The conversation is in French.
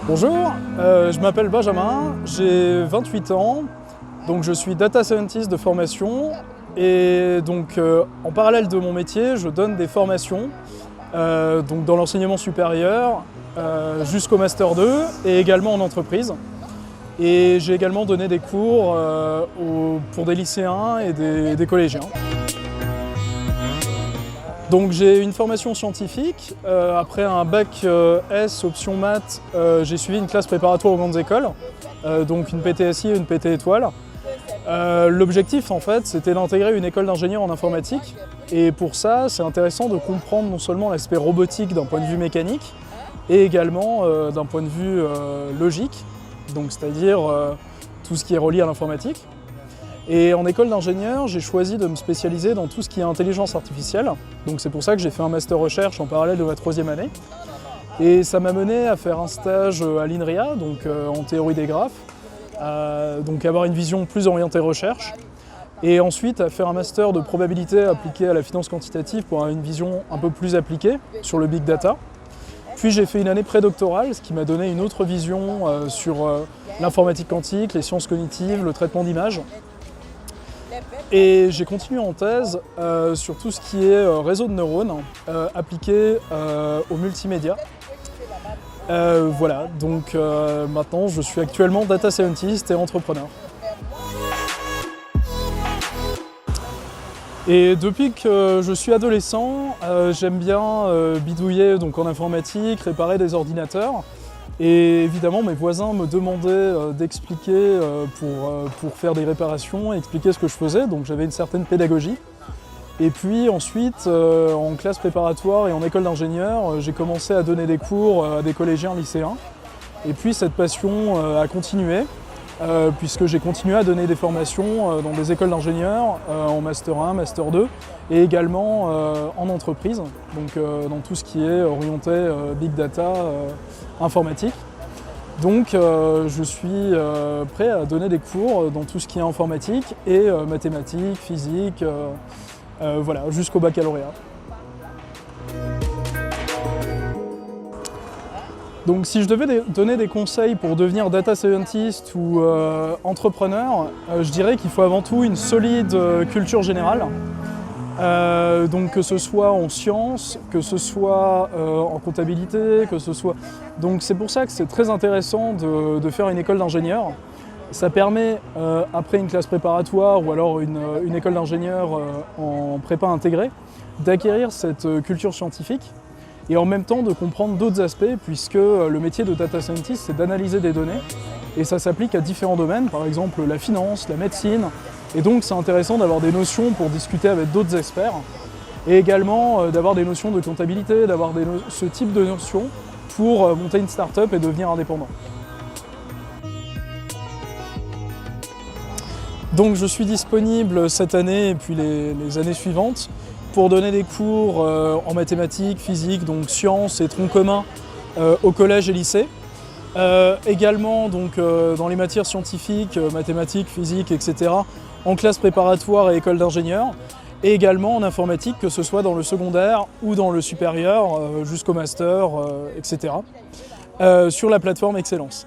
Bonjour, je m'appelle Benjamin, j'ai 28 ans, donc je suis data scientist de formation et donc en parallèle de mon métier, je donne des formations donc dans l'enseignement supérieur jusqu'au Master 2 et également en entreprise. Et j'ai également donné des cours pour des lycéens et des collégiens. Donc j'ai une formation scientifique, après un bac S option maths, j'ai suivi une classe préparatoire aux grandes écoles, donc une PTSI et une PT étoile. L'objectif en fait c'était d'intégrer une école d'ingénieur en informatique et pour ça c'est intéressant de comprendre non seulement l'aspect robotique d'un point de vue mécanique et également d'un point de vue logique, donc c'est-à-dire tout ce qui est relié à l'informatique. Et en école d'ingénieur, j'ai choisi de me spécialiser dans tout ce qui est intelligence artificielle. Donc c'est pour ça que j'ai fait un master recherche en parallèle de ma 3e année. Et ça m'a mené à faire un stage à l'INRIA, donc en théorie des graphes, donc avoir une vision plus orientée recherche. Et ensuite à faire un master de probabilité appliquée à la finance quantitative pour avoir une vision un peu plus appliquée sur le big data. Puis j'ai fait une année prédoctorale, ce qui m'a donné une autre vision sur l'informatique quantique, les sciences cognitives, le traitement d'images. Et j'ai continué en thèse sur tout ce qui est réseau de neurones appliqué au multimédia. Voilà, donc maintenant je suis actuellement data scientist et entrepreneur. Et depuis que je suis adolescent, j'aime bien bidouiller donc, en informatique, réparer des ordinateurs. Et évidemment, mes voisins me demandaient d'expliquer pour faire des réparations, expliquer ce que je faisais, donc j'avais une certaine pédagogie. Et puis ensuite, en classe préparatoire et en école d'ingénieur, j'ai commencé à donner des cours à des collégiens, lycéens. Et puis cette passion a continué, puisque j'ai continué à donner des formations dans des écoles d'ingénieurs, en Master 1, Master 2, et également en entreprise, donc dans tout ce qui est orienté Big Data, informatique. Donc je suis prêt à donner des cours dans tout ce qui est informatique et mathématiques, physique, voilà, jusqu'au baccalauréat. Donc si je devais donner des conseils pour devenir data scientist ou entrepreneur, je dirais qu'il faut avant tout une solide culture générale. Donc que ce soit en sciences, que ce soit en comptabilité, que ce soit... Donc c'est pour ça que c'est très intéressant de faire une école d'ingénieur. Ça permet, après une classe préparatoire ou alors une école d'ingénieur en prépa intégrée, d'acquérir cette culture scientifique et en même temps de comprendre d'autres aspects puisque le métier de data scientist c'est d'analyser des données et ça s'applique à différents domaines, par exemple la finance, la médecine. Et donc c'est intéressant d'avoir des notions pour discuter avec d'autres experts et également d'avoir des notions de comptabilité, d'avoir ce type de notions pour monter une start-up et devenir indépendant. Donc je suis disponible cette année et puis les années suivantes pour donner des cours en mathématiques, physique, donc sciences et tronc commun au collège et lycée. Également donc, dans les matières scientifiques, mathématiques, physique, etc. en classe préparatoire et école d'ingénieur, et également en informatique, que ce soit dans le secondaire ou dans le supérieur, jusqu'au master, etc. Sur la plateforme Excellence.